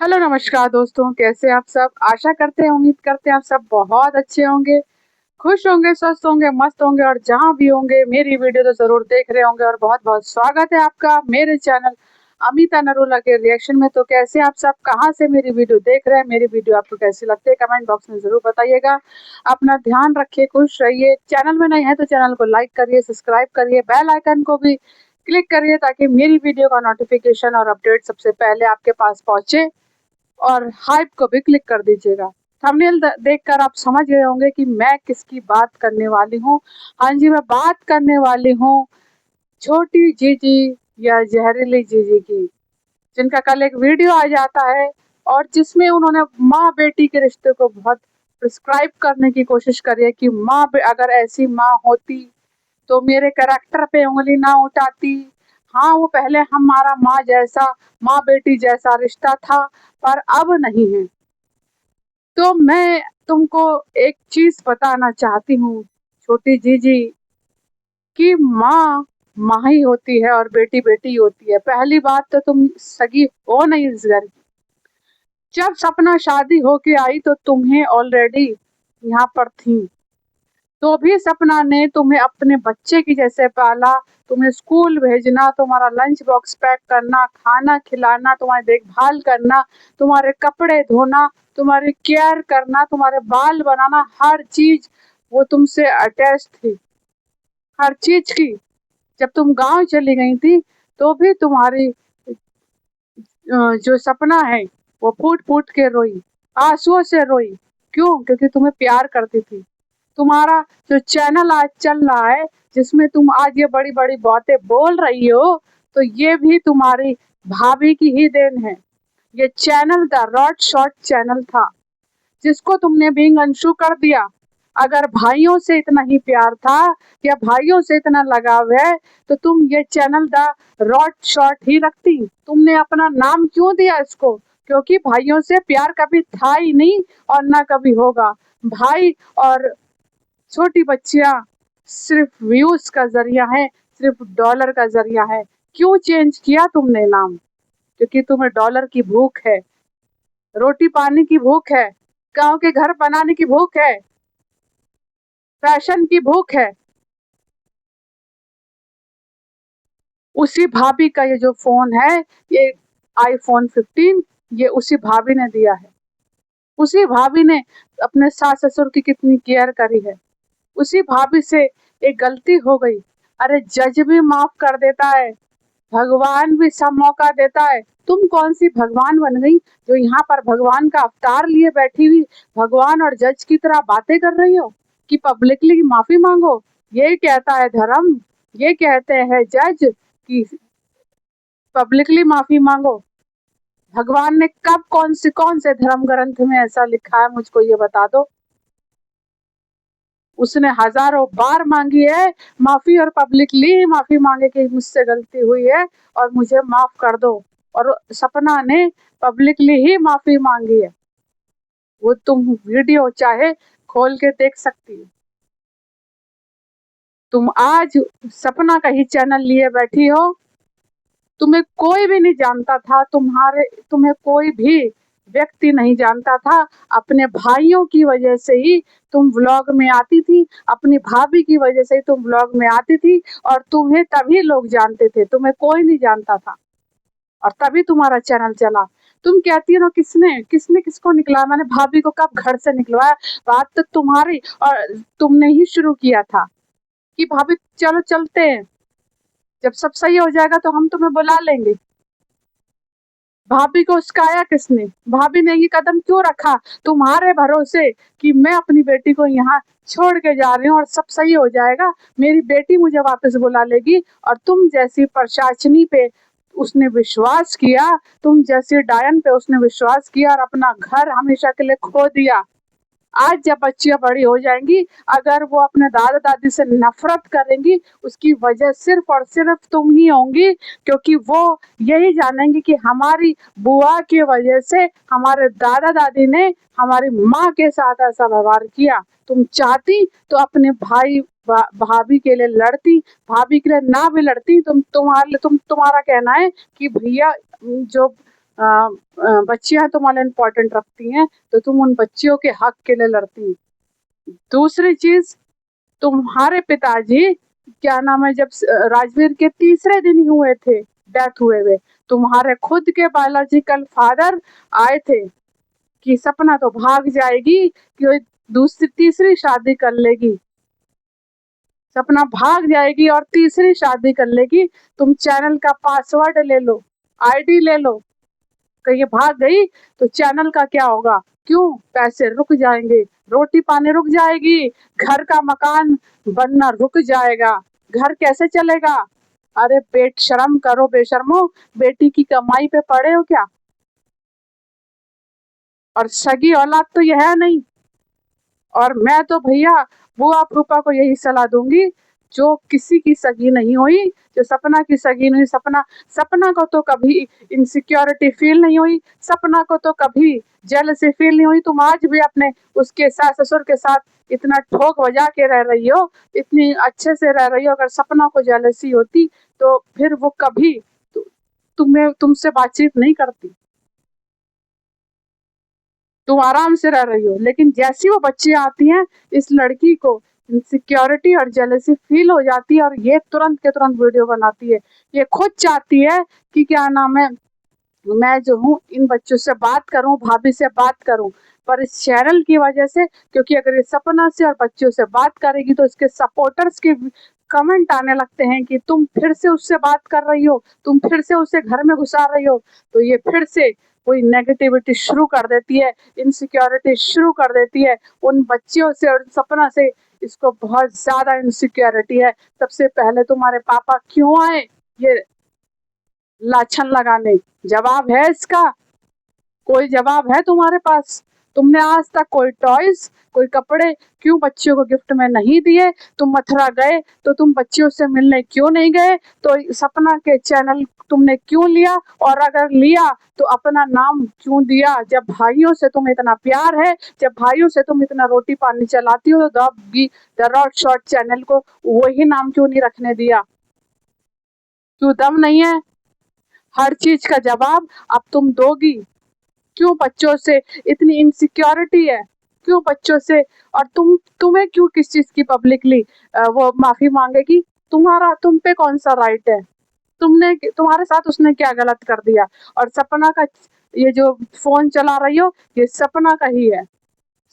Hello नमस्कार दोस्तों, कैसे आप सब। आशा करते हैं, उम्मीद करते हैं आप सब बहुत अच्छे होंगे, खुश होंगे, स्वस्थ होंगे, मस्त होंगे और जहाँ भी होंगे मेरी वीडियो तो जरूर देख रहे होंगे। और बहुत बहुत स्वागत है आपका मेरे चैनल अमिता नरूला के रिएक्शन में। तो कैसे आप सब, कहाँ से मेरी वीडियो देख रहे हैं, मेरी वीडियो आपको कैसी लगती है, कमेंट बॉक्स में जरूर बताइएगा। अपना ध्यान रखिए, खुश रहिए। चैनल में नए हैं तो चैनल को लाइक करिए, सब्सक्राइब करिए, बेल आइकन को भी क्लिक करिए ताकि मेरी वीडियो का नोटिफिकेशन और अपडेट सबसे पहले आपके पास पहुंचे। और हाइप को भी क्लिक कर दीजिएगा। थंबनेल देखकर आप समझ गए होंगे कि मैं किसकी बात करने वाली हूँ। हाँ जी, मैं बात करने वाली हूँ छोटी जीजी या जहरीली जीजी की, जिनका कल एक वीडियो आ जाता है और जिसमें उन्होंने माँ बेटी के रिश्ते को बहुत प्रिस्क्राइब करने की कोशिश करी है कि अगर ऐसी माँ होती तो मेरे कैरेक्टर पे उंगली ना उठाती। हाँ, वो पहले हमारा माँ बेटी जैसा रिश्ता था, पर अब नहीं है। तो मैं तुमको एक चीज बताना चाहती हूँ छोटी जीजी, कि माँ माँ ही होती है और बेटी बेटी होती है। पहली बात तो तुम सगी हो नहीं इस घर की। जब सपना शादी होके आई तो तुम्हें ऑलरेडी यहाँ पर थी, तो भी सपना ने तुम्हें अपने बच्चे की जैसे पाला। तुम्हें स्कूल भेजना, तुम्हारा लंच बॉक्स पैक करना, खाना खिलाना, तुम्हारी देखभाल करना, तुम्हारे कपड़े धोना, तुम्हारी केयर करना, तुम्हारे बाल बनाना, हर चीज वो तुमसे अटैच थी, हर चीज की। जब तुम गांव चली गई थी तो भी तुम्हारी जो सपना है वो फूट फूट के रोई, आंसुओं से रोई। क्यों? क्योंकि तुम्हें प्यार करती थी। तुम्हारा जो चैनल आज चल रहा है, जिसमें तुम आज ये बड़ी बड़ी बातें बोल रही हो, तो ये भी तुम्हारी भाभी की ही देन है। ये channel the rod shot channel था, जिसको तुमने बीइंग अंशु कर दिया। अगर भाइयों से इतना ही प्यार था या भाइयों से इतना लगाव है तो तुम ये चैनल द रॉड शॉट ही रखती। तुमने अपना नाम क्यों दिया इसको? क्योंकि भाइयों से प्यार कभी था ही नहीं और ना कभी होगा। भाई और छोटी बच्चियां सिर्फ व्यूज का जरिया है, सिर्फ डॉलर का जरिया है। क्यों चेंज किया तुमने नाम? क्योंकि तुम्हें डॉलर की भूख है, रोटी पानी की भूख है, गांव के घर बनाने की भूख है, फैशन की भूख है। उसी भाभी का ये जो फोन है, ये आईफोन 15, ये उसी भाभी ने दिया है। उसी भाभी ने अपने सास ससुर की कितनी केयर करी है। उसी भाभी से एक गलती हो गई, अरे जज भी माफ कर देता है, भगवान भी सब मौका देता है। तुम कौन सी भगवान बन गई जो यहाँ पर भगवान का अवतार लिए बैठी हुई भगवान और जज की तरह बातें कर रही हो कि पब्लिकली माफी मांगो? ये कहता है धर्म, ये कहते हैं जज कि पब्लिकली माफी मांगो। भगवान ने कब कौन से धर्म ग्रंथ में ऐसा लिखा है, मुझको ये बता दो। उसने हजारों बार मांगी है माफी और पब्लिकली ही माफी मांगे कि मुझसे गलती हुई है और मुझे माफ कर दो। और सपना ने पब्लिकली ही माफी मांगी है। वो तुम वीडियो चाहे खोल के देख सकती हो। तुम आज सपना का ही चैनल लिए बैठी हो। तुम्हें कोई भी नहीं जानता था, तुम्हें कोई भी व्यक्ति नहीं जानता था। अपने भाइयों की वजह से ही तुम व्लॉग में आती थी, अपनी भाभी की वजह से ही तुम व्लॉग में आती थी, और तुम्हें तभी लोग जानते थे, तुम्हें कोई नहीं जानता था। और तभी तुम्हारा चैनल चला। तुम कहती हो किसने किसने किसको निकला, मैंने भाभी को कब घर से निकलवाया? बात तो तुम्हारी और तुमने ही शुरू किया था कि भाभी चलो चलते हैं, जब सब सही हो जाएगा तो हम तुम्हें बुला लेंगे। भाभी को उस्काया किसने? भाभी ने ये कदम क्यों रखा तुम्हारे भरोसे कि मैं अपनी बेटी को यहाँ छोड़ के जा रही हूँ और सब सही हो जाएगा, मेरी बेटी मुझे वापस बुला लेगी। और तुम जैसी प्रशासनी पे उसने विश्वास किया, तुम जैसी डायन पे उसने विश्वास किया और अपना घर हमेशा के लिए खो दिया। आज जब बच्चियां बड़ी हो जाएंगी, अगर वो अपने दादा दादी से नफरत करेंगी, उसकी वजह सिर्फ और सिर्फ तुम ही होंगी। क्योंकि वो यही जानेंगी कि हमारी बुआ की वजह से हमारे दादा दादी ने हमारी माँ के साथ ऐसा व्यवहार किया। तुम चाहती तो अपने भाई भाभी के लिए लड़ती, भाभी के लिए ना भी लड़ती। तुम्हारा कहना है कि भैया जो बच्चियां तुम्हारे इम्पोर्टेंट रखती हैं, तो तुम उन बच्चियों के हक के लिए लड़ती हैं। दूसरी चीज, तुम्हारे पिताजी, क्या नाम है, जब राजवीर के तीसरे दिन ही हुए थे, डेथ हुए हुए, तुम्हारे खुद के बायोलॉजिकल फादर आए थे कि सपना तो भाग जाएगी, कि वो दूसरी तीसरी शादी कर लेगी, सपना भाग जाएगी और तीसरी शादी कर लेगी, तुम चैनल का पासवर्ड ले लो, आईडी ले लो, कहीं ये भाग गई तो चैनल का क्या होगा? क्यों? पैसे रुक जाएंगे, रोटी पानी रुक जाएगी, घर का मकान बनना रुक जाएगा, घर कैसे चलेगा? अरे बेट शर्म करो बेशर्मो, बेटी की कमाई पे पड़े हो क्या? और सगी औलाद तो यह है नहीं। और मैं तो भैया बुआ फूफा को यही सलाह दूंगी, जो किसी की सगी नहीं हुई, जो सपना की सगी नहीं, सपना को तो कभी इनसिक्योरिटी फील नहीं हुई, सपना को तो कभी जेलसी फील नहीं हुई। तुम आज भी अपने उसके सास ससुर के साथ इतना ठोक बजा के रह रही हो, इतनी अच्छे से रह रही हो, अगर सपना को जेलसी होती तो फिर वो कभी तुम्हें तुमसे बातचीत नहीं करती, तुम आराम से रह रही हो। लेकिन जैसी वो बच्चियां आती हैं, इस लड़की को इनसिक्योरिटी और जेलसी फील हो जाती है, और ये तुरंत के तुरंत वीडियो बनाती है। ये खुद चाहती है कि क्या नाम है, मैं जो हूँ इन बच्चों से बात करूं, भाभी से बात करूं, पर इस चैनल की वजह से, क्योंकि अगर ये सपना से और बच्चों से बात करेगी तो इसके सपोर्टर्स के कमेंट आने लगते हैं कि तुम फिर से उससे बात कर रही हो, तुम फिर से उसे घर में घुसा रही हो, तो ये फिर से कोई नेगेटिविटी शुरू कर देती है, इनसिक्योरिटी शुरू कर देती है उन बच्चियों से और सपना से। इसको बहुत ज्यादा इनसिक्योरिटी है। सबसे पहले तुम्हारे पापा क्यों आए ये लाछन लगाने? जवाब है इसका? कोई जवाब है तुम्हारे पास? तुमने आज तक कोई टॉयज, कोई कपड़े क्यों बच्चियों को गिफ्ट में नहीं दिए? तुम मथुरा गए तो तुम बच्चियों से मिलने क्यों नहीं गए? तो सपना के चैनल तुमने क्यों लिया? और अगर लिया तो अपना नाम क्यों दिया? जब भाइयों से तुम्हें इतना प्यार है, जब भाइयों से तुम इतना रोटी पानी चलाती हो, तो द रॉड शॉर्ट चैनल को वही नाम क्यों नहीं रखने दिया? क्यों दम नहीं है? हर चीज का जवाब अब तुम दोगी। क्यों बच्चों से इतनी इनसिक्योरिटी है? क्यों बच्चों से? और तुम्हें क्यों किस चीज की पब्लिकली वो माफी मांगेगी? तुम पे कौन सा राइट है? तुम्हारे साथ उसने क्या गलत कर दिया? और सपना का ये जो फोन चला रही हो, ये सपना का ही है,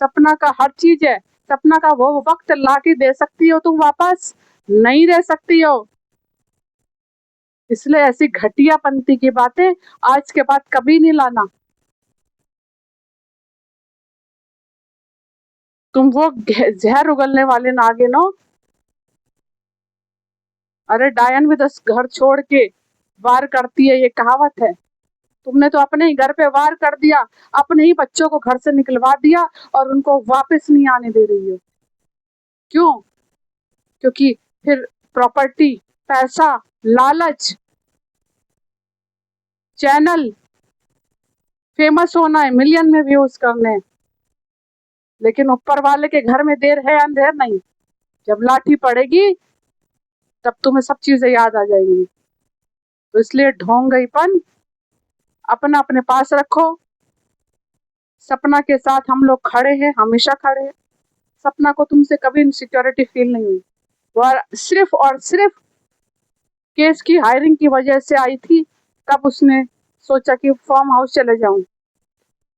सपना का हर चीज है। सपना का वो वक्त ला के दे सकती हो तुम वापस? नहीं दे सकती हो। इसलिए ऐसी घटिया पंक्ति की बातें आज के बाद कभी नहीं लाना। तुम वो जहर उगलने वाले नागिन हो। अरे डायन भी 10 घर छोड़ के वार करती है, ये कहावत है। तुमने तो अपने ही घर पे वार कर दिया, अपने ही बच्चों को घर से निकलवा दिया और उनको वापस नहीं आने दे रही हो। क्यों? क्योंकि फिर प्रॉपर्टी, पैसा, लालच, चैनल, फेमस होना है, मिलियन में व्यूज करने हैं। लेकिन ऊपर वाले के घर में देर है अंधेर नहीं। जब लाठी पड़ेगी तब तुम्हें सब चीजें याद आ जाएंगी। तो इसलिए ढोंग गईपन अपना अपने पास रखो। सपना के साथ हम लोग खड़े हैं, हमेशा खड़े हैं। सपना को तुमसे कभी इनसिक्योरिटी फील नहीं हुई। और सिर्फ केस की हायरिंग की वजह से आई थी, तब उसने सोचा कि फार्म हाउस चले जाऊं।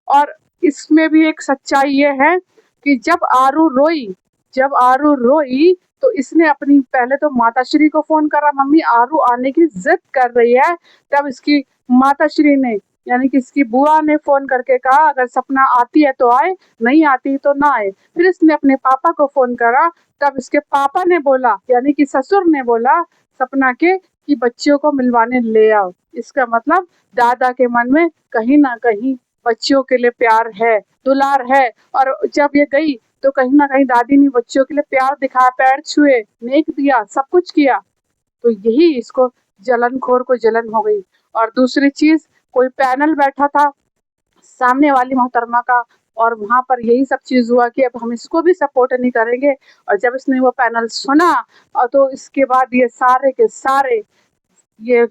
और इसमें भी एक सच्चाई ये है कि जब आरू रोई तो इसने अपनी पहले तो माताश्री को फोन करा, मम्मी आरू आने की जिद कर रही है। तब इसकी माताश्री ने, यानी कि इसकी बुआ ने फोन करके कहा अगर सपना आती है तो आए, नहीं आती तो ना आए। फिर इसने अपने पापा को फोन करा, तब इसके पापा ने बोला, यानी कि ससुर ने बोला सपना के कि बच्चियों को मिलवाने ले आओ। इसका मतलब दादा के मन में कहीं ना कहीं बच्चियों के लिए प्यार है, दुलार है। और जब ये गई तो कहीं ना कहीं दादी ने बच्चियों के लिए प्यार दिखाया, पैर छुए, नेक दिया, सब कुछ किया। तो यही इसको जलनखोर को जलन हो गई। और दूसरी चीज, कोई पैनल बैठा था सामने वाली मोहतरमा का, और वहां पर यही सब चीज हुआ कि अब हम इसको भी सपोर्ट नहीं करेंगे। और जब इसने वो पैनल सुना, और तो इसके बाद ये सारे के सारे ये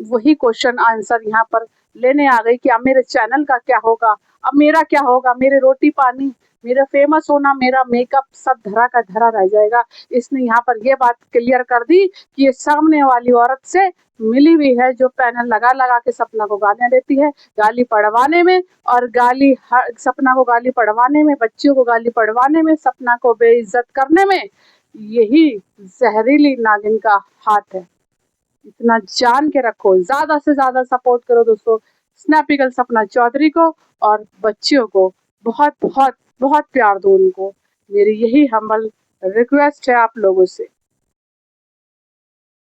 वही क्वेश्चन आंसर यहाँ पर लेने आ गई कि अब मेरे चैनल का क्या होगा, अब मेरा क्या होगा, मेरे रोटी पानी, मेरा फेमस होना, मेरा मेकअप सब धरा का धरा रह जाएगा। इसने यहाँ पर ये बात क्लियर कर दी कि ये सामने वाली औरत से मिली हुई है जो पैनल लगा लगा के सपना को गालियां देती है, गाली पढ़वाने में और सपना को गाली पढ़वाने में, बच्चियों को गाली पढ़वाने में, सपना को बेइज्जत करने में यही जहरीली नागिन का हाथ है। इतना जान के रखो, ज्यादा से ज्यादा सपोर्ट करो दोस्तों स्नैपी गर्ल सपना चौधरी को, और बच्चियों को बहुत बहुत बहुत प्यार दो उनको। मेरी यही हम्बल रिक्वेस्ट है आप लोगों से।